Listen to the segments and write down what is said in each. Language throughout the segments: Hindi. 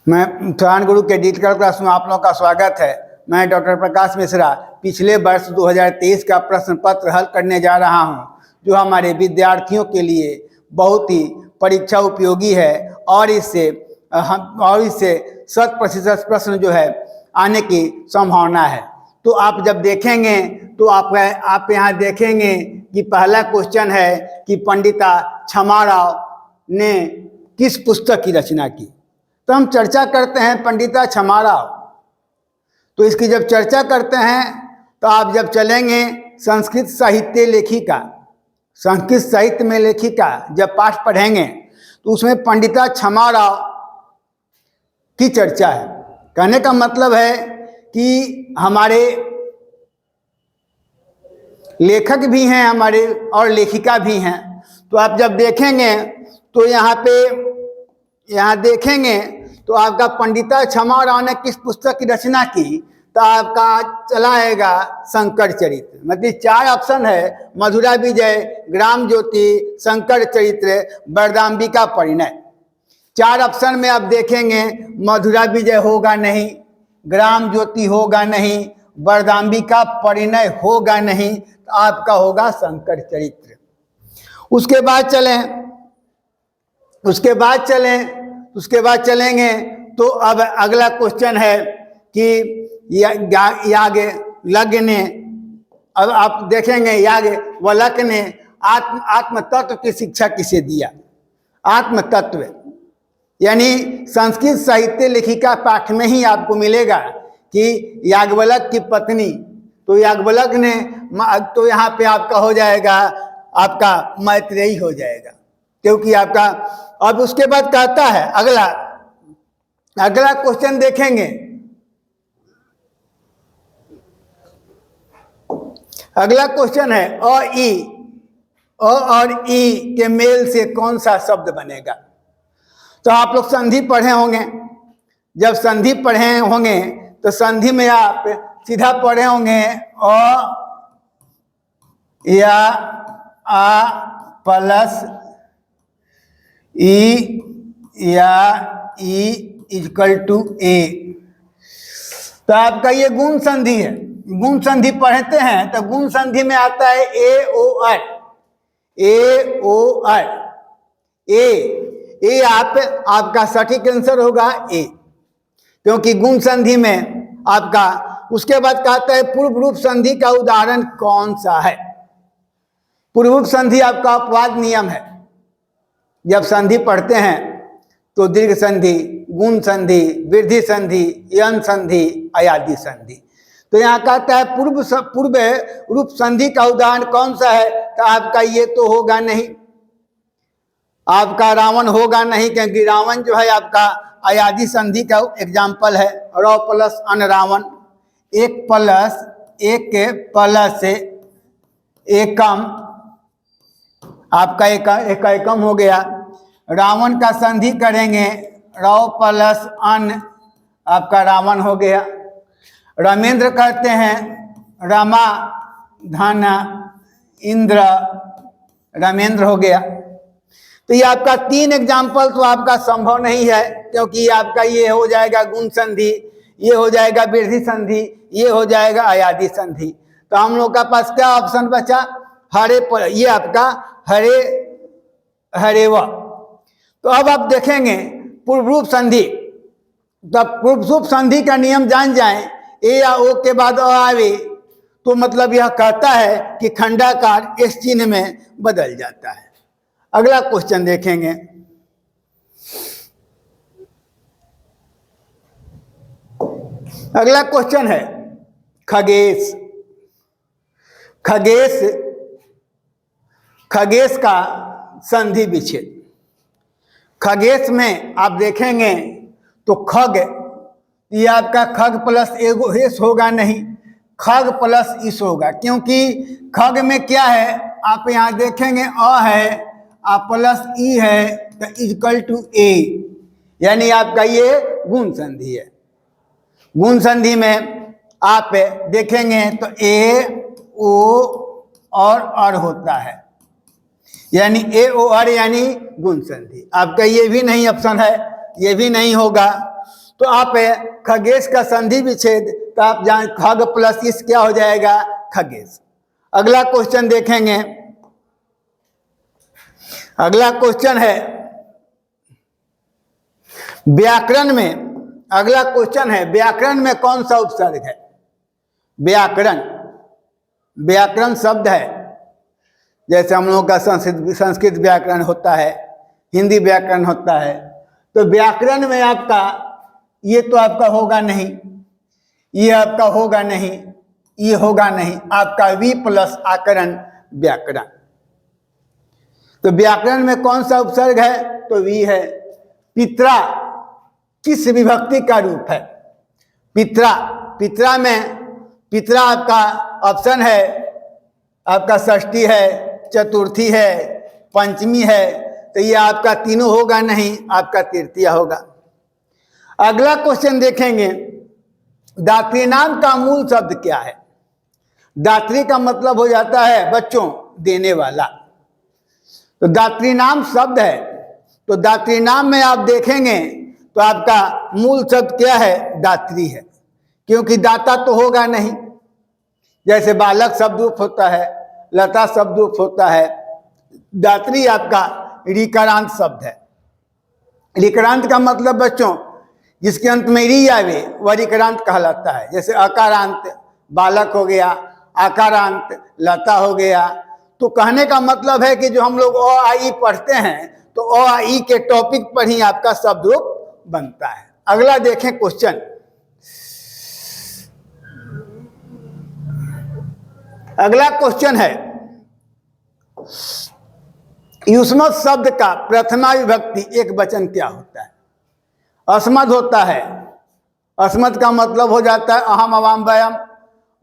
मैं स्वयं गुरु के डिजिटल क्लास में आप लोगों का स्वागत है। मैं डॉक्टर प्रकाश मिश्रा पिछले वर्ष 2023 का प्रश्न पत्र हल करने जा रहा हूं, जो हमारे विद्यार्थियों के लिए बहुत ही परीक्षा उपयोगी है और इससे 100% प्रश्न जो है आने की संभावना है। तो आप जब देखेंगे तो आप यहाँ देखेंगे कि पहला क्वेश्चन है कि पंडिता क्षमाराव ने किस पुस्तक की रचना की। तो हम चर्चा करते हैं पंडिता क्षमाराव। तो इसकी जब चर्चा करते हैं तो आप जब चलेंगे संस्कृत साहित्य लेखिका, संस्कृत साहित्य में लेखिका जब पाठ पढ़ेंगे तो उसमें पंडिता क्षमाराव की चर्चा है। कहने का मतलब है कि हमारे लेखक भी हैं हमारे और लेखिका भी हैं। तो आप जब देखेंगे तो यहाँ देखेंगे तो आपका पंडिता क्षमाराव ने किस पुस्तक की रचना की, तो आपका चला आएगा शंकर चरित्र। मतलब 4 ऑप्शन है, मधुरा विजय, ग्राम ज्योति, शंकर चरित्र, वरदाम्बिका परिणय। 4 ऑप्शन में आप देखेंगे मधुरा विजय होगा नहीं, ग्राम ज्योति होगा नहीं, वरदाम्बिका परिणय होगा नहीं, तो आपका होगा शंकर चरित्र। उसके बाद चलेंगे तो अब अगला क्वेश्चन है कि याग लग्न ने, अब आप देखेंगे याग वलक ने आत्म तत्व की शिक्षा किसे दिया। आत्म तत्व यानी संस्कृत साहित्य लेखिका पाठ में ही आपको मिलेगा कि याज्ञवल्क्य की पत्नी, तो याज्ञवल्क्य ने, तो यहाँ पे आपका हो जाएगा, आपका मैत्रेयी हो जाएगा, क्योंकि आपका। अब उसके बाद कहता है अगला क्वेश्चन देखेंगे। अगला क्वेश्चन है अ और ई के मेल से कौन सा शब्द बनेगा। तो आप लोग संधि पढ़े होंगे। जब संधि पढ़े होंगे तो संधि में आप सीधा पढ़े होंगे अ या आ प्लस ई या ई इक्वल टू ए। तो आपका ये गुण संधि है। गुण संधि पढ़ते हैं तो गुण संधि में आता है ए ओ आर। ए आपका सटीक आंसर होगा ए, क्योंकि गुण संधि में आपका। उसके बाद कहता है पूर्व रूप संधि का उदाहरण कौन सा है। पूर्व रूप संधि आपका अपवाद नियम है। जब संधि पढ़ते हैं तो दीर्घ संधि, गुण संधि, वृद्धि संधि, यन संधि, अयादि संधि। तो यहाँ कहता है पूर्व रूप संधि का उदाहरण कौन सा है, तो आपका ये तो होगा नहीं, आपका रावण होगा नहीं, क्योंकि रावण जो है आपका अयादि संधि का एग्जाम्पल है। रौ प्लस अन रावण, 1 प्लस 1 प्लस एकम, आपका एकम हो गया। रावण का संधि करेंगे रौ प्लस अन, आपका रावण हो गया। रामेंद्र कहते हैं रमा धन इंद्र, रामेंद्र हो गया। तो ये आपका 3 एग्जाम्पल तो आपका संभव नहीं है, क्योंकि आपका ये हो जाएगा गुण संधि, ये हो जाएगा वृद्धि संधि, ये हो जाएगा अयादि संधि। तो हम लोग का पास क्या ऑप्शन बचा, हरे पर, ये आपका हरेवा। तो अब आप देखेंगे पूर्व रूप संधि। तो पूर्व रूप संधि का नियम जान जाएं, ए या ओ के बाद अ आवे तो मतलब यह कहता है कि खंडाकार इस चिन्ह में बदल जाता है। अगला क्वेश्चन देखेंगे। अगला क्वेश्चन है खगेश। खगेश का संधि विच्छेद। खगेश में आप देखेंगे तो खग, ये आपका खग प्लस एगो हेस होगा नहीं, खग प्लस इस होगा, क्योंकि खग में क्या है, आप यहाँ देखेंगे अ है, आप प्लस ई है, तो इक्वल टू ए, यानी आपका ये गुण संधि है। गुण संधि में आप देखेंगे तो ए ओ और अर होता है, यानी ए ओ आर यानी गुण संधि। आपका ये भी नहीं ऑप्शन है, ये भी नहीं होगा। तो आप खगेश का संधि विच्छेद, तो आप जान खग प्लस इस क्या हो जाएगा, खगेश। अगला क्वेश्चन देखेंगे। अगला क्वेश्चन है व्याकरण में। अगला क्वेश्चन है व्याकरण में कौन सा उपसर्ग है। व्याकरण, व्याकरण शब्द है, जैसे हम लोगों का संस्कृत व्याकरण होता है, हिंदी व्याकरण होता है। तो व्याकरण में आपका ये तो आपका होगा नहीं, ये आपका होगा नहीं, ये होगा नहीं, आपका वी प्लस आकरण व्याकरण। तो व्याकरण में कौन सा उपसर्ग है, तो वी है। पित्रा किस विभक्ति का रूप है, पित्रा। पित्रा में पित्रा आपका ऑप्शन है, आपका षष्ठी है, चतुर्थी है, पंचमी है, तो ये आपका तीनों होगा नहीं, आपका तृतीया होगा। अगला क्वेश्चन देखेंगे, दात्री नाम का मूल शब्द क्या है। दात्री का मतलब हो जाता है बच्चों देने वाला, तो दात्री नाम शब्द है। तो दात्री नाम में आप देखेंगे तो आपका मूल शब्द क्या है, दात्री है, क्योंकि दाता तो होगा नहीं। जैसे बालक शब्द रूप होता है, लता शब्द रूप होता है, दात्री आपका ऋकारांत शब्द है। ऋकारांत का मतलब बच्चों जिसके अंत में री आवे वह ऋकारांत कहलाता है। जैसे अकारांत बालक हो गया, आकारांत लता हो गया। तो कहने का मतलब है कि जो हम लोग अ आ ई पढ़ते हैं, तो अ आ ई के टॉपिक पर ही आपका शब्द रूप बनता है। अगला देखें क्वेश्चन। अगला क्वेश्चन है युष्मत् शब्द का प्रथमा विभक्ति एक वचन क्या होता है। अस्मद होता है। अस्मद का मतलब हो जाता है अहम अवाम वयम,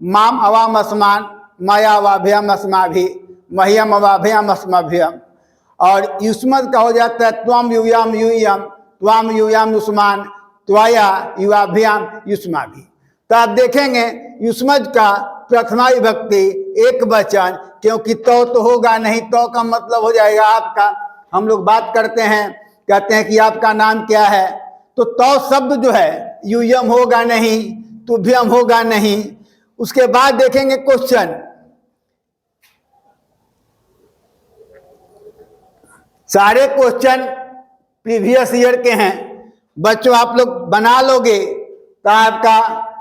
माम अवाम अस्मान, माया अवाभ्यम अस्माभि, मह्यम अवाभ्यम अस्मभ्यम। और युष्मद का हो जाता है त्वम यूयम यूयम, त्वाम यूयम युष्मान, त्वया युवाभ्याम युष्माभि। तो आप देखेंगे युष्मद का प्रथमा विभक्ति एक वचन, क्योंकि तो होगा नहीं, तो का मतलब हो जाएगा आपका। हम लोग बात करते हैं, कहते हैं कि आपका नाम क्या है, तो शब्द जो है यूयम होगा नहीं, तुभ्यम होगा नहीं। उसके बाद देखेंगे क्वेश्चन, सारे क्वेश्चन प्रीवियस ईयर के हैं। बच्चों आप लोग बना लोगे तो आपका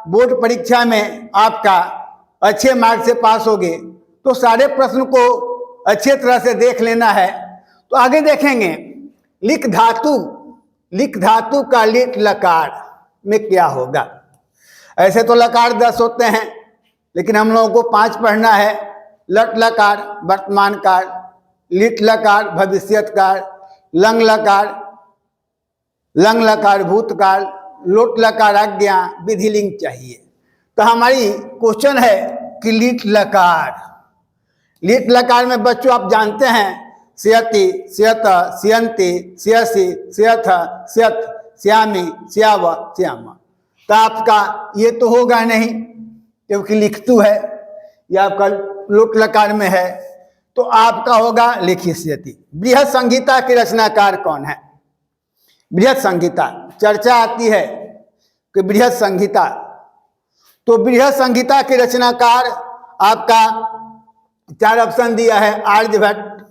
बोर्ड परीक्षा में आपका अच्छे मार्क्स से पास होगे। तो सारे प्रश्न को अच्छे तरह से देख लेना है। तो आगे देखेंगे लिख धातु, लिख धातु का लिट लकार में क्या होगा। ऐसे तो लकार 10 होते हैं, लेकिन हम लोगों को 5 पढ़ना है। लट लकार वर्तमान काल, लिट लकार भविष्यत काल, लंग लकार भूतकाल, लोट लकार आज्ञा, विधिलिंग चाहिए। तो हमारी क्वेश्चन है कि लिट लकार, लिट लकार में बच्चों आप जानते हैं स्यति, स्यत, स्यन्ति, स्यसि, स्यथ, स्यथ, श्यामी, श्याव, श्यामा। तो आपका ये तो होगा नहीं, क्योंकि लिखतु है, यह आपका लोट लकार में है। तो आपका होगा लिखिष्यति। बृहद संहिता के रचनाकार कौन है। बृहद संहिता चर्चा आती है कि बृहद संहिता, तो बृहद संहिता के रचनाकार आपका 4 ऑप्शन दिया है। आर्यभट्ट,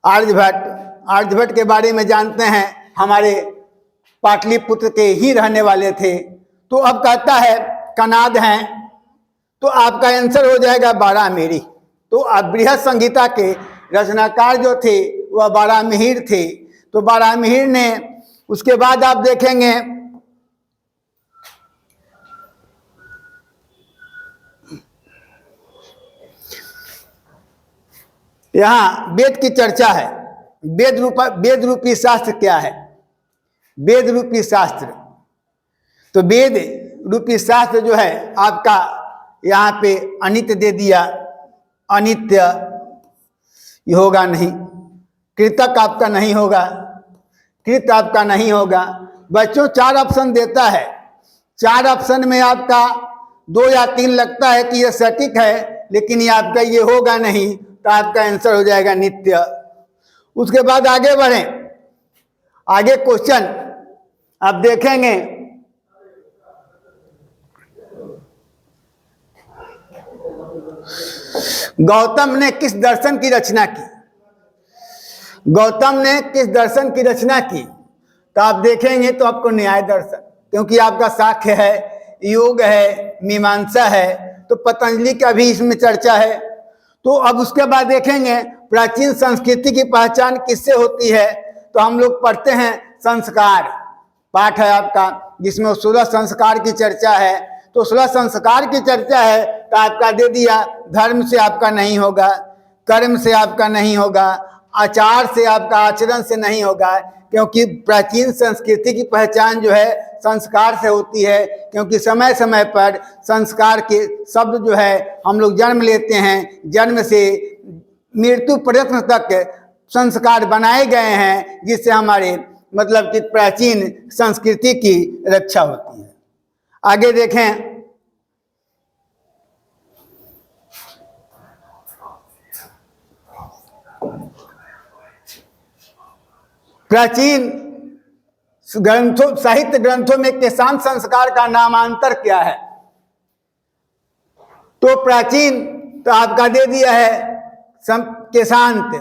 आर्यभट्ट, आर्यभट्ट के बारे में जानते हैं, हमारे पाटलिपुत्र के ही रहने वाले थे। तो अब कहता है कनाद हैं, तो आपका आंसर हो जाएगा बारहमिहिर। तो अब बृहद संहिता के रचनाकार जो थे वह बारहमिहिर थे। तो बारहमिहिर ने, उसके बाद आप देखेंगे यहाँ वेद की चर्चा है। वेद रूपी शास्त्र क्या है। वेद रूपी शास्त्र, तो वेद रूपी शास्त्र जो है आपका यहाँ पे अनित्य दे दिया, अनित्य ये होगा नहीं, कृतक आपका नहीं होगा, कृत आपका नहीं होगा। बच्चों 4 ऑप्शन देता है, 4 ऑप्शन में आपका 2 या 3 लगता है कि ये सटीक है, लेकिन ये आपका ये होगा नहीं, तो आपका आंसर हो जाएगा नित्य। उसके बाद आगे बढ़ें। आगे क्वेश्चन आप देखेंगे गौतम ने किस दर्शन की रचना की? गौतम ने किस दर्शन की रचना की? तो आप देखेंगे तो आपको न्याय दर्शन, क्योंकि आपका साक्ष्य है, योग है, मीमांसा है, तो पतंजलि का भी इसमें चर्चा है। तो अब उसके बाद देखेंगे प्राचीन संस्कृति की पहचान किससे होती है? तो हम लोग पढ़ते हैं संस्कार पाठ है आपका, जिसमें 16 संस्कार की चर्चा है। तो 16 संस्कार की चर्चा है, तो आपका दे दिया धर्म से आपका नहीं होगा, कर्म से आपका नहीं होगा, आचार से आपका आचरण से नहीं होगा, क्योंकि प्राचीन संस्कृति की पहचान जो है संस्कार से होती है। क्योंकि समय समय पर संस्कार के शब्द जो है हम लोग जन्म लेते हैं, जन्म से मृत्यु पर्यंत तक संस्कार बनाए गए हैं, जिससे हमारे मतलब कि प्राचीन संस्कृति की रक्षा होती है। आगे देखें, प्राचीन ग्रंथों साहित्य ग्रंथों में केशांत संस्कार का नामांतर क्या है? तो प्राचीन तो आपका दे दिया है केशांत,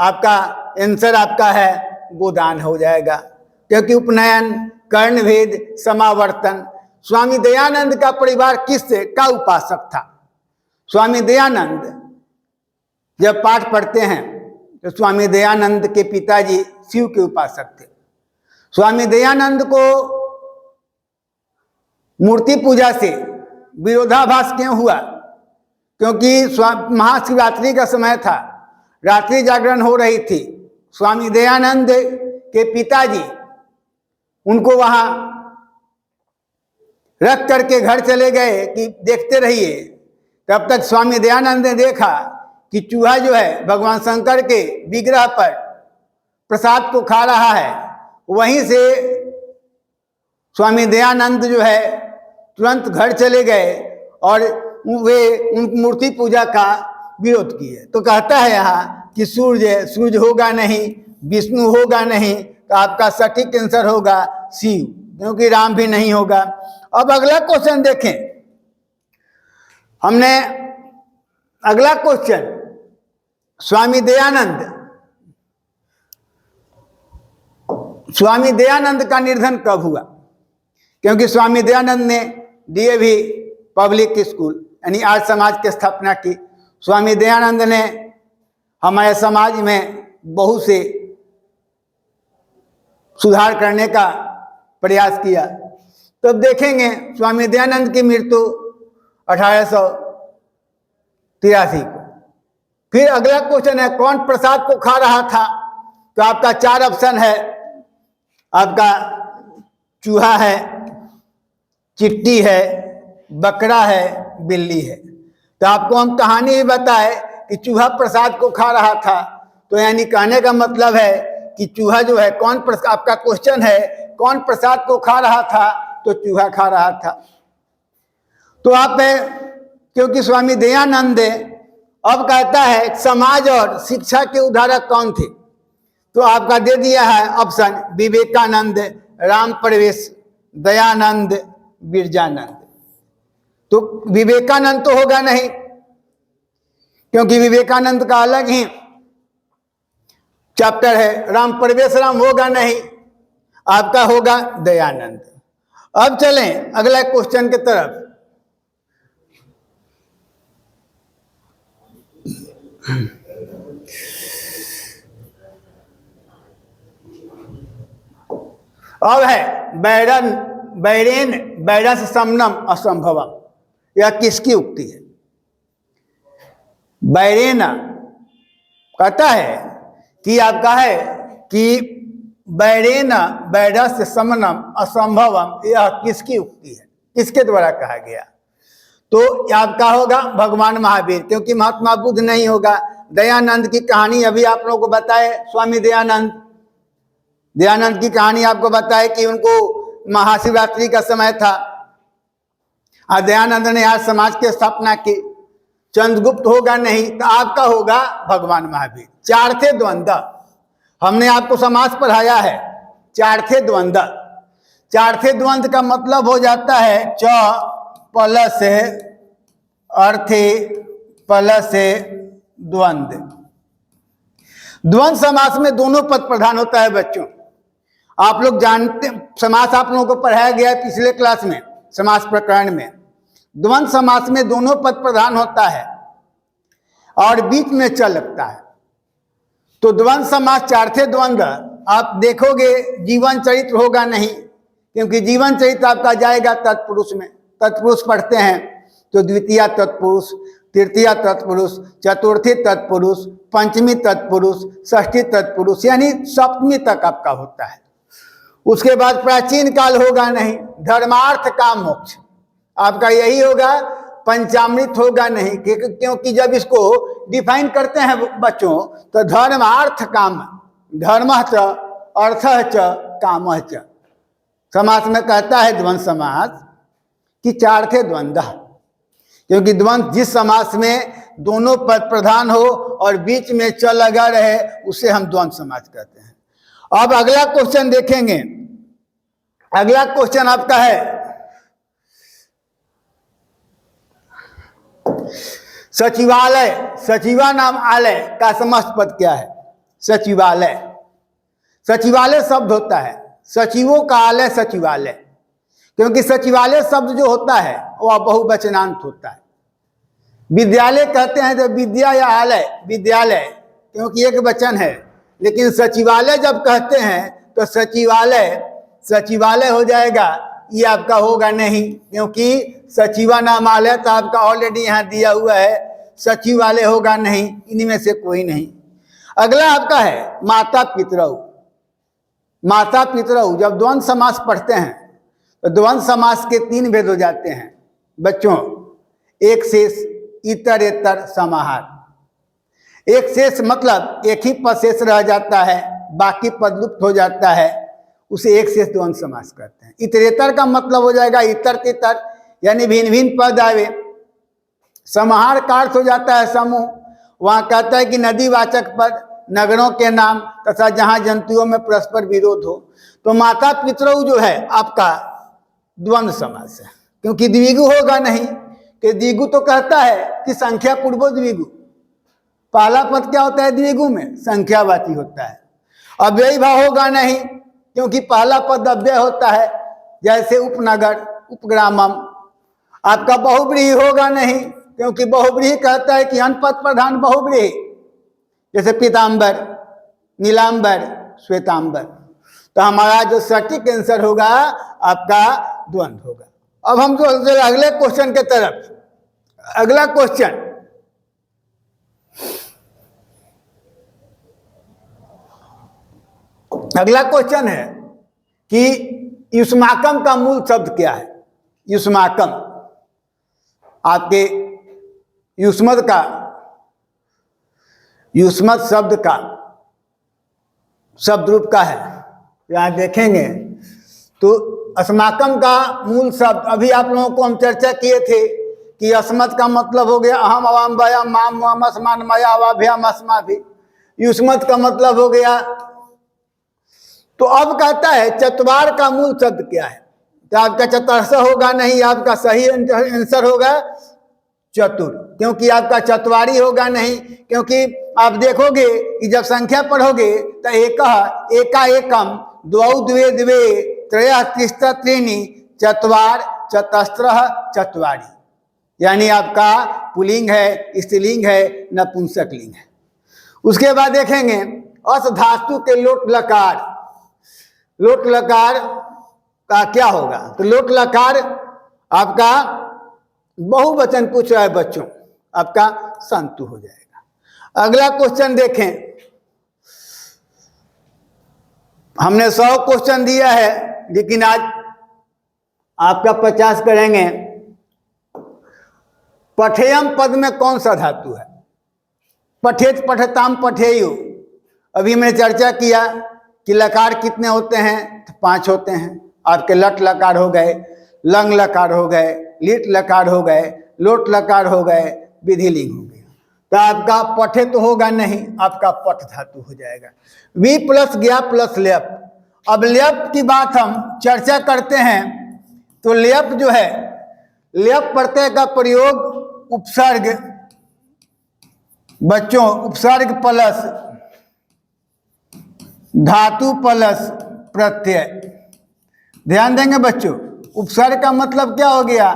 आपका आंसर आपका है गोदान हो जाएगा, क्योंकि उपनयन, कर्णभेद, समावर्तन। स्वामी दयानंद का परिवार किससे का उपासक था? स्वामी दयानंद जब पाठ पढ़ते हैं तो स्वामी दयानंद के पिताजी शिव के उपासक थे। स्वामी दयानंद को मूर्ति पूजा से विरोधाभास क्यों हुआ? क्योंकि महाशिवरात्रि का समय था, रात्रि जागरण हो रही थी। स्वामी दयानंद के पिताजी उनको वहां रख करके घर चले गए कि देखते रहिए। तब तक स्वामी दयानंद ने देखा कि चूहा जो है भगवान शंकर के विग्रह पर प्रसाद को खा रहा है। वहीं से स्वामी दयानंद जो है तुरंत घर चले गए और वे उन मूर्ति पूजा का विरोध किए। तो कहता है यहाँ कि सूर्य होगा नहीं, विष्णु होगा नहीं, तो आपका सटीक आंसर होगा शिव, क्योंकि राम भी नहीं होगा। अब अगला क्वेश्चन देखें, हमने अगला क्वेश्चन, स्वामी दयानंद का निधन कब हुआ? क्योंकि स्वामी दयानंद ने डीएवी पब्लिक स्कूल यानी आर्य समाज की स्थापना की। स्वामी दयानंद ने हमारे समाज में बहुत से सुधार करने का प्रयास किया। तो अब देखेंगे स्वामी दयानंद की मृत्यु 1883 को। फिर अगला क्वेश्चन है, कौन प्रसाद को खा रहा था? तो आपका 4 ऑप्शन है, आपका चूहा है, चिट्टी है, बकरा है, बिल्ली है। तो आपको हम कहानी ही बताए कि चूहा प्रसाद को खा रहा था, तो यानी कहने का मतलब है कि चूहा जो है कौन प्रसाद, आपका क्वेश्चन है कौन प्रसाद को खा रहा था? तो चूहा खा रहा था। तो आप क्योंकि स्वामी दयानंद अब कहता है समाज और शिक्षा के उद्धारक कौन थे? तो आपका दे दिया है ऑप्शन विवेकानंद, राम प्रवेश, दयानंद, बिरजानंद। तो विवेकानंद तो होगा नहीं, क्योंकि विवेकानंद का अलग ही चैप्टर है। राम प्रवेश राम होगा नहीं, आपका होगा दयानंद। अब चलें अगला क्वेश्चन की तरफ। अब है बैरेन बैरस समनम असंभवम, यह किसकी उक्ति है? बैरेन कहता है कि आपका है कि बैरेन बैरस समनम असंभवम, यह किसकी उक्ति है, किसके द्वारा कहा गया? तो आपका होगा भगवान महावीर, क्योंकि महात्मा बुद्ध नहीं होगा। दयानंद की कहानी अभी आप लोगों को बताए, स्वामी दयानंद की कहानी आपको बताए कि उनको महाशिवरात्रि का समय था और दयानंद ने आज समाज की स्थापना की। चंद्रगुप्त होगा नहीं, तो आपका होगा भगवान महावीर। 4 थे द्वंद्व, हमने आपको समाज पढ़ाया है। 4 थे द्वंद्व, 4 थे द्वंद्व का मतलब हो जाता है च प्लस अर्थे प्लस द्वंद्व। द्वंद्व समास में दोनों पद प्रधान होता है बच्चों। आप लोग जानते, समास आप लोगों को पढ़ाया गया है पिछले क्लास में, समास प्रकरण में। द्वंद्व समास में दोनों पद प्रधान होता है और बीच में च लगता है। तो द्वंद्व समास चार्थे द्वंद्व आप देखोगे जीवन चरित्र होगा नहीं, क्योंकि जीवन चरित्र आपका जाएगा तत्पुरुष में। तत्पुरुष पढ़ते हैं तो द्वितीय तत्पुरुष, तृतीय तत्पुरुष, चतुर्थी तत्पुरुष, पंचमी तत्पुरुष, षष्ठी तत्पुरुष, यानी सप्तमी तक आपका होता है। उसके बाद प्राचीन काल होगा नहीं, धर्मार्थ काम मोक्ष आपका यही होगा, पंचामृत होगा नहीं, क्योंकि जब इसको डिफाइन करते हैं बच्चों तो धर्म अर्थ काम, धर्मः च अर्थः च कामः च। समास में कहता है द्वंद्व समास कि चार्थे द्वंद्व, क्योंकि द्वंद्व जिस समास में दोनों पद प्रधान हो और बीच में च लगा रहे उसे हम द्वंद्व समास कहते हैं। अब अगला क्वेश्चन देखेंगे। अगला क्वेश्चन आपका है सचिवालय। सचिवा नाम आलय का समस्त पद क्या है? सचिवालय। सचिवालय शब्द होता है, सचिवों का आलय सचिवालय, क्योंकि सचिवालय शब्द जो होता है वह बहुवचनांत होता है। विद्यालय कहते हैं तो विद्या या आलय, विद्यालय क्योंकि एक वचन है, लेकिन सचिवालय जब कहते हैं तो सचिवालय सचिवालय हो जाएगा, ये आपका होगा नहीं, क्योंकि सचिवा नाम आलय तो आपका ऑलरेडी यहाँ दिया हुआ है, सचिवालय होगा नहीं, इनमें से कोई नहीं। अगला आपका है माता पितरऊ। माता पितरऊ जब द्वंद्व समास पढ़ते हैं तो द्वंद्व समास के तीन भेद हो जाते हैं बच्चों, एक शेष, इतरेतर, समाहार। एक शेष मतलब एक ही पद शेष रह जाता है, बाकी पद लुप्त हो जाता है, उसे एक शेष द्वंद्व समास कहते हैं। इतरेतर का मतलब हो जाएगा इतर तितर, यानी भिन्न भिन्न पद आवे। समाहार का अर्थ हो जाता है समूह। वहाँ कहता है कि नदीवाचक पद, नगरों के नाम तथा जहाँ जंतुओं में परस्पर विरोध हो। तो माता पितरऊ जो है आपका द्वंद्व समास है, क्योंकि द्विगु होगा नहीं, कि द्विगु तो कहता है कि संख्या पूर्वो द्विगु, पहला पद क्या होता है द्विगु में? संख्यावाची होता है। अव्ययी भाव होगा नहीं, क्योंकि पहला पद अव्यय होता है, जैसे उपनगर, उपग्रामम। आपका बहुव्रीहि होगा नहीं, क्योंकि बहुव्रीहि कहता है कि अनपद प्रधान बहुव्रीहि, जैसे पीताम्बर, नीलांबर, श्वेतांबर। तो हमारा जो सटीक आंसर होगा आपका द्वंद्व होगा। अब हम जो अगले क्वेश्चन के तरफ, अगला क्वेश्चन है कि युष्माकम का मूल शब्द क्या है? युष्माकम आपके युष्मत का, युष्मत शब्द का शब्द रूप का है। यहाँ देखेंगे तो अस्माकम का मूल शब्द, अभी आप लोगों को हम चर्चा किए थे कि अस्मत का मतलब हो गया अहम अवाम वयम माम मम अस्मान मया अवाभ्याम अस्मा भी। युष्मत का मतलब हो गया। तो अब कहता है चतवार का मूल शब्द क्या है? तो आपका चतुर्थ होगा नहीं, आपका सही आंसर होगा चतुर, क्योंकि आपका चतवारी होगा नहीं, क्योंकि आप देखोगे कि जब संख्या पढ़ोगे तो एका एकम, द्वौ द्वे द्वे, त्रयः त्रिस्र त्रीणि, चत्वार चतस्रः चत्वारि, यानी आपका पुल्लिंग है, स्त्रीलिंग है, नपुंसक लिंग है। उसके बाद देखेंगे अस धातु के लोट लकार। लोट लकार का क्या होगा? तो लोट लकार आपका बहुवचन पूछ रहा है बच्चों, आपका संतु हो जाएगा। अगला क्वेश्चन देखें, हमने 100 क्वेश्चन दिया है, लेकिन आज आपका 50 करेंगे। पठेयम पद में कौन सा धातु है? पठेत, पठताम, पठेयु। अभी मैंने चर्चा किया कि लकार कितने होते हैं? तो 5 होते हैं। आपके लट लकार हो गए, लंग लकार हो गए, लिट लकार हो गए, लोट लकार हो गए, विधिलिंग हो गया। तो आपका पठे तो होगा नहीं, आपका पठ धातु हो जाएगा। वी प्लस गया प्लस लेप। अब लेप की बात हम चर्चा करते हैं तो लेप जो है, लेप प्रत्यय का प्रयोग उपसर्ग बच्चों उपसर्ग प्लस धातु प्लस प्रत्यय, ध्यान देंगे बच्चों। उपसर्ग का मतलब क्या हो गया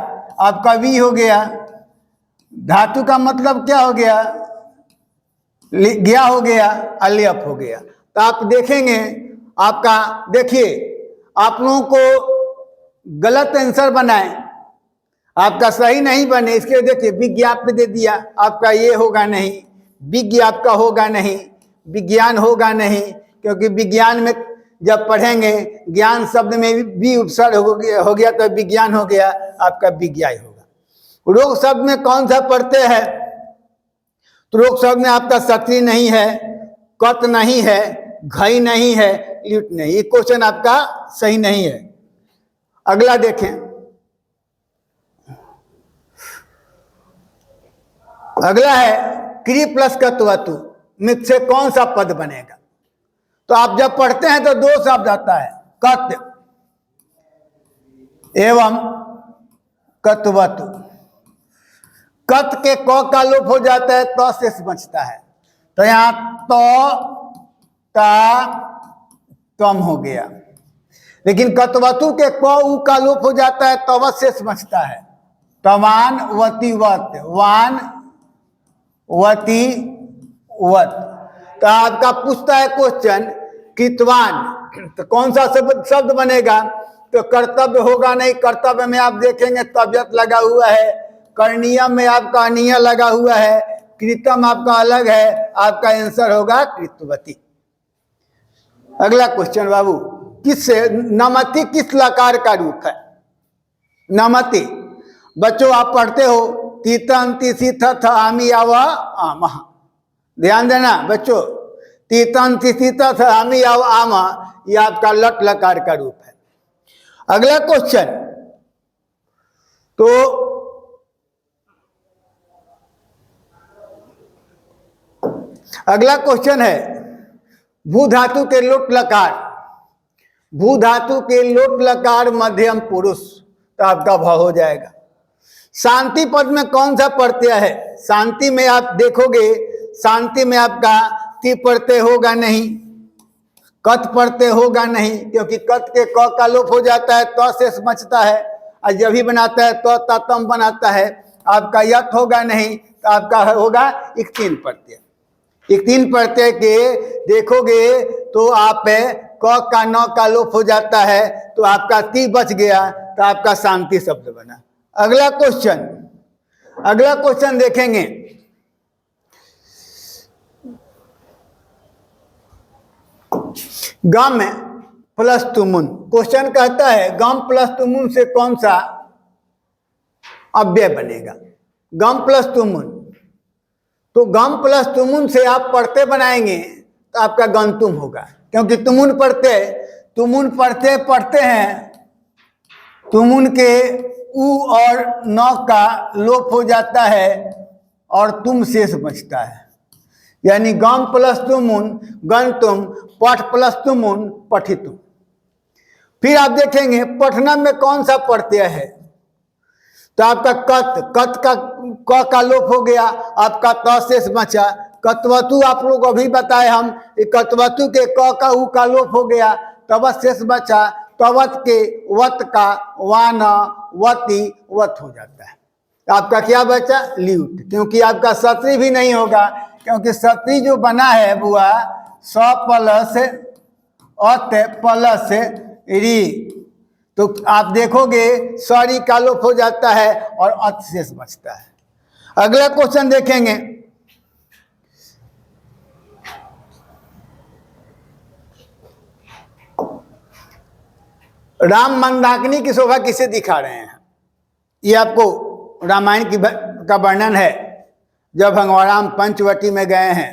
आपका वी हो गया, धातु का मतलब क्या हो गया गया हो गया, अलियफ हो गया। तो आप देखेंगे आपका, देखिए आप लोगों को गलत आंसर बनाए, आपका सही नहीं बने इसके देखिए विज्ञाप दे दिया, आपका ये होगा नहीं, विज्ञाप का होगा नहीं, विज्ञान होगा नहीं, क्योंकि विज्ञान में जब पढ़ेंगे ज्ञान शब्द में भी उपसर्ग हो गया तो विज्ञान हो गया, आपका विज्ञान होगा। रोग शब्द में कौन सा पढ़ते हैं, तो रोग शब्द में आपका सत्री नहीं है, कत नहीं है, घई नहीं है, ल्यूट नहीं, ये क्वेश्चन आपका सही नहीं है। अगला देखें, अगला है क्री प्लस कत्वतु में से कौन सा पद बनेगा। तो आप जब पढ़ते हैं तो दो शब्द आता है, कत एवं कत्वतु। कत के क का लोप हो जाता है तो शेष बचता है, तो यहां तो ता तम हो गया, लेकिन कत्वतु के क उ का लोप हो जाता है तो शेष बचता है, तवान वती वत, वान वती वत। तो आपका पूछता है क्वेश्चन कितवान, तो कौन सा शब्द बनेगा, तो कर्तव्य होगा नहीं, कर्तव्य में आप देखेंगे तबियत लगा हुआ है, कर्णीय में आपका अनिय लगा हुआ है, कृतम आपका अलग है, आपका आंसर होगा कृतवती। अगला क्वेश्चन बाबू, किससे नमति किस लकार का रूप है, नमति बच्चों आप पढ़ते हो तीतम तिथि थ आमी आवा आमा, ध्यान देना बच्चों, तीतम तिथि थ आमी आवा आमा, ये आपका लट लकार का रूप है। अगला क्वेश्चन, तो अगला क्वेश्चन है भू धातु के लोट लकार, भू धातु के लोट लकार मध्यम पुरुष, तो आपका भ हो जाएगा। शांति पद में कौन सा प्रत्यय है, शांति में आप देखोगे, शांति में आपका ति प्रत्यय होगा नहीं, कत प्रत्यय होगा नहीं, क्योंकि कत के क का लोप हो जाता है तो शेष बचता है, और जब भी बनाता है तो ततम बनाता है, आपका यत होगा नहीं, तो आपका होगा एक तीन प्रत्यय। एक तीन प्रत्यय के देखोगे तो आप क का न का लोप हो जाता है, तो आपका ती बच गया, तो आपका शांति शब्द बना। अगला क्वेश्चन, अगला क्वेश्चन देखेंगे, गम प्लस तुमुन, क्वेश्चन कहता है गम प्लस तुमुन से कौन सा अव्यय बनेगा, गम प्लस तुमुन। तो गम प्लस तुमुन से आप पढ़ते बनाएंगे तो आपका गंतुम होगा, क्योंकि तुमुन पढ़ते पढ़ते हैं, तुमुन के उ और न का लोप हो जाता है और तुम शेष बचता है, यानी गम प्लस तुमुन गंतुम, पठ प्लस तुमुन पठितुम। फिर आप देखेंगे पठनम में कौन सा प्रत्यय है, तो आपका कत का क का लोप हो गया, आपका त शेष बचा। कत्वतु आप लोग अभी बताए हम, कत्वतु के क का उ का लोप हो गया, तब शेष बचा, तवत के वत का वान वती वत हो जाता है, आपका क्या बचा ल्यूट, क्योंकि आपका सत्री भी नहीं होगा, क्योंकि सत्री जो बना है बुआ स प्लस अत प्लस री, तो आप देखोगे सॉरी का लोप हो जाता है और अत शेष बचता है। अगला क्वेश्चन देखेंगे, राम मंदाकिनी की शोभा किसे दिखा रहे हैं, ये आपको रामायण की का वर्णन है, जब भगवान राम पंचवटी में गए हैं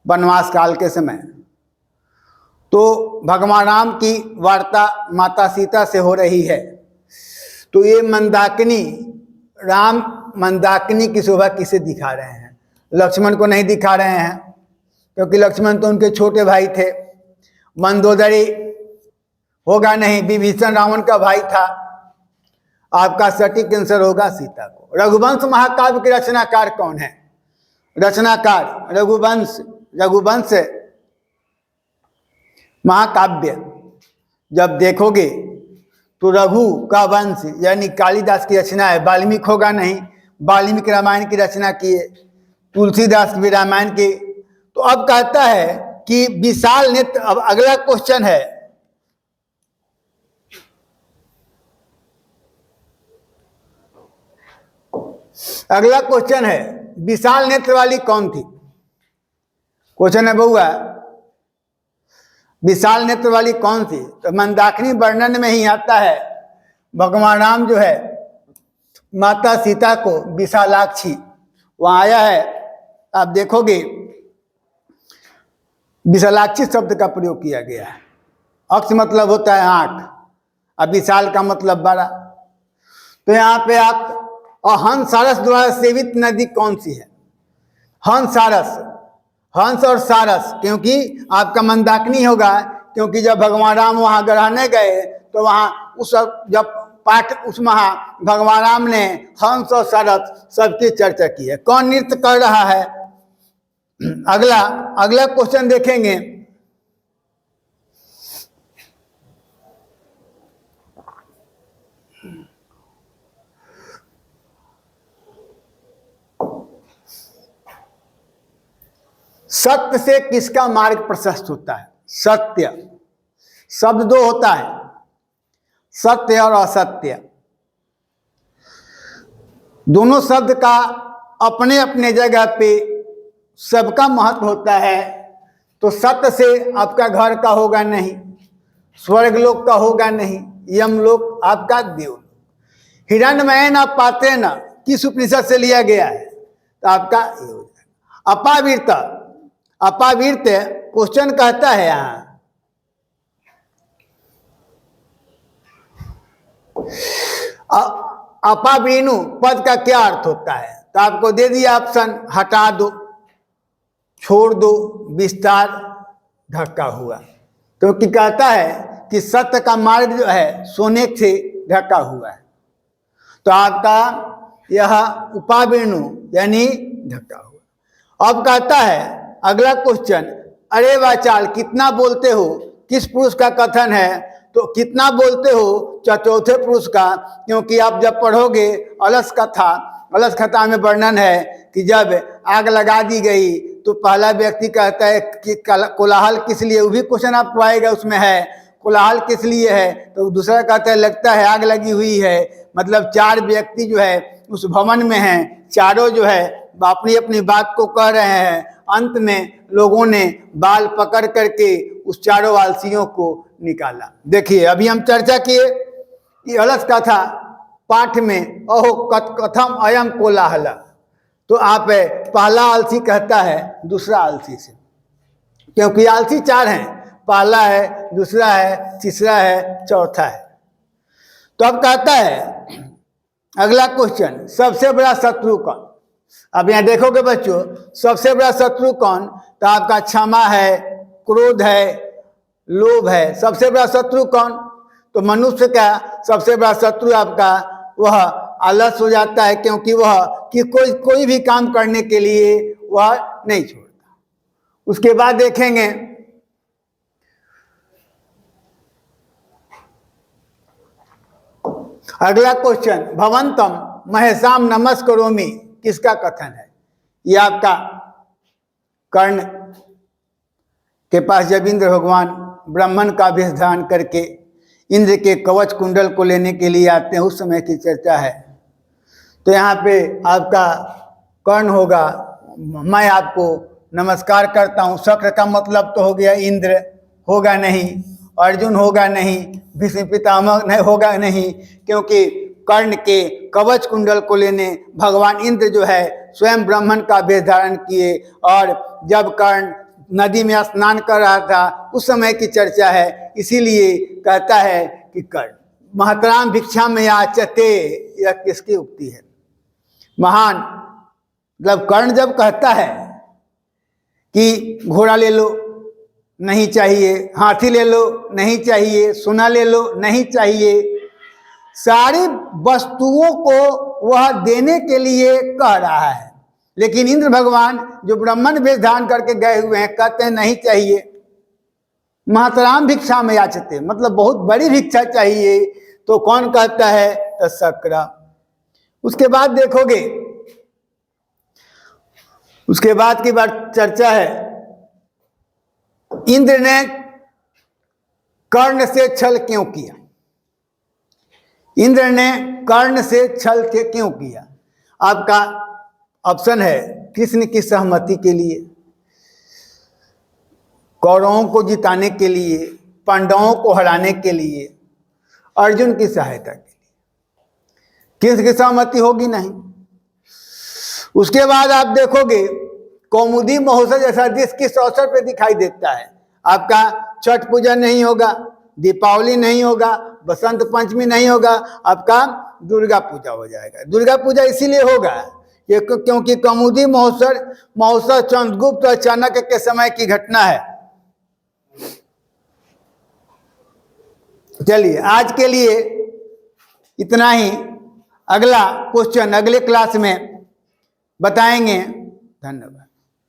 वनवास काल के समय, तो भगवान राम की वार्ता माता सीता से हो रही है, तो ये मंदाकिनी, राम मंदाकिनी की शोभा किसे दिखा रहे हैं, लक्ष्मण को नहीं दिखा रहे हैं, क्योंकि लक्ष्मण तो उनके छोटे भाई थे, मंदोदरी होगा नहीं, विभीषण रावण का भाई था, आपका सटीक आंसर होगा सीता को। रघुवंश महाकाव्य के रचनाकार कौन है, रचनाकार रघुवंश, रघुवंश महाकाव्य जब देखोगे तो रघु का वंश यानी कालिदास की रचना है, वाल्मीकि होगा नहीं, वाल्मीकि रामायण की रचना किए, तुलसीदास भी रामायण की। तो अब कहता है कि विशाल नेत्र। अब अगला क्वेश्चन है, अगला क्वेश्चन है विशाल नेत्र वाली कौन थी? क्वेश्चन है बउआ, विशाल नेत्र वाली कौन थी? तो मंदाकिनी वर्णन में ही आता है, भगवान राम जो है माता सीता को विशालाक्षी, वहां आया है, आप देखोगे विशालाक्षी शब्द का प्रयोग किया गया है। अक्ष मतलब होता है आंख, अब विशाल का मतलब बड़ा। तो यहाँ पे आप, और हंस-सारस द्वारा सेवित नदी कौन सी है? हंस-सारस, हंस और सारस, क्योंकि आपका मंदाकिनी होगा, क्योंकि जब भगवान राम वहां गराने गए तो वहां उस जब पाठ उसमें भगवान राम ने हंस और सारस सबकी चर्चा की है। कौन नृत्य कर रहा है? अगला क्वेश्चन देखेंगे, सत्य से किसका मार्ग प्रशस्त होता है? सत्य शब्द दो होता है, सत्य और असत्य। दोनों शब्द का अपने अपने जगह पे सबका महत्व होता है। तो सत्य से आपका घर का होगा नहीं, स्वर्गलोक का होगा नहीं, यमलोक आपका देवलोक। हिरण्मयन आप पाते हैं ना, किस उपनिषद से लिया गया है? तो आपका ये हो जाएगा। अपावीरता, अपावीरत क्वेश्चन कहता है यहां, अपावीणु पद का क्या अर्थ होता है? तो आपको दे दिया ऑप्शन, हटा दो, छोड़ दो, विस्तार, ढका हुआ। क्योंकि कहता है कि सत्य का मार्ग जो है सोने से ढका हुआ है। तो आपका यह उपावीणु यानी ढका हुआ। अब कहता है अगला क्वेश्चन, अरे वाचाल कितना बोलते हो, किस पुरुष का कथन है? तो कितना बोलते हो चतुर्थे पुरुष का, क्योंकि आप जब पढ़ोगे अलस कथा, अलस कथा में वर्णन है कि जब आग लगा दी गई तो पहला व्यक्ति कहता है कि कोलाहल किस लिए, वो भी क्वेश्चन आपको आएगा, उसमें है कोलाहल किस लिए है? तो दूसरा कहता है लगता है आग लगी हुई है। मतलब चार व्यक्ति जो है उस भवन में हैं, चारों जो है अपनी अपनी बात को कह रहे हैं। अंत में लोगों ने बाल पकड़ करके उस चारों आलसियों को निकाला। देखिए अभी हम चर्चा किए कि अलस कथा पाठ में अहो कथम अयम कोलाहल, तो आप पहला आलसी कहता है दूसरा आलसी से, क्योंकि आलसी चार हैं, पहला है, दूसरा है, तीसरा है, चौथा है। तो अब कहता है अगला क्वेश्चन, सबसे बड़ा शत्रु कौन? अब यहाँ देखोगे बच्चों, सबसे बड़ा शत्रु कौन? तो आपका क्षमा है, क्रोध है, लोभ है। सबसे बड़ा शत्रु कौन? तो मनुष्य का सबसे बड़ा शत्रु आपका वह आलस हो जाता है, क्योंकि वह कि कोई भी काम करने के लिए वह नहीं छोड़ता। उसके बाद देखेंगे अगला क्वेश्चन, भवंतम महेशाम नमस्करोमि किसका कथन है? यह आपका कर्ण के पास जब इंद्र भगवान ब्राह्मण का वेश धारण करके इंद्र के कवच कुंडल को लेने के लिए आते हैं, उस समय की चर्चा है। तो यहाँ पे आपका कर्ण होगा, मैं आपको नमस्कार करता हूँ। शक्र का मतलब तो हो गया इंद्र होगा नहीं, अर्जुन होगा नहीं, भीष्म पितामह नहीं होगा नहीं, क्योंकि कर्ण के कवच कुंडल को लेने भगवान इंद्र जो है स्वयं ब्राह्मण का वेश धारण किए। और जब कर्ण नदी में स्नान कर रहा था उस समय की चर्चा है, इसीलिए कहता है कि कर्ण महतराम भिक्षा में याचते, यह किसकी उक्ति है? महान, मतलब कर्ण जब कहता है कि घोड़ा ले लो नहीं चाहिए, हाथी ले लो नहीं चाहिए, सोना ले लो नहीं चाहिए, सारी वस्तुओं को वह देने के लिए कह रहा है। लेकिन इंद्र भगवान जो ब्राह्मण वेश धारण करके गए हुए हैं कहते हैं नहीं चाहिए। मातराम भिक्षा में याचते, मतलब बहुत बड़ी भिक्षा चाहिए। तो कौन कहता है? तस्करा। उसके बाद देखोगे, उसके बाद की बात चर्चा है, इंद्र ने कर्ण से छल क्यों किया? इंद्र ने कर्ण से छल के क्यों किया? आपका ऑप्शन है कृष्ण की सहमति के लिए, कौरवों को जिताने के लिए, पांडवों को हराने के लिए, अर्जुन की सहायता के लिए। कृष्ण की सहमति होगी नहीं। उसके बाद आप देखोगे कौमुदी महोत्सव जैसा दृश्य किस अवसर पे दिखाई देता है? आपका छठ पूजा नहीं होगा, दीपावली नहीं होगा, बसंत पंचमी नहीं होगा, आपका दुर्गा पूजा हो जाएगा। दुर्गा पूजा इसीलिए होगा ये क्योंकि कौमुदी महोत्सव चंद्रगुप्त और चाणक्य के समय की घटना है। चलिए आज के लिए इतना ही। अगला क्वेश्चन अगले क्लास में बताएंगे। धन्यवाद।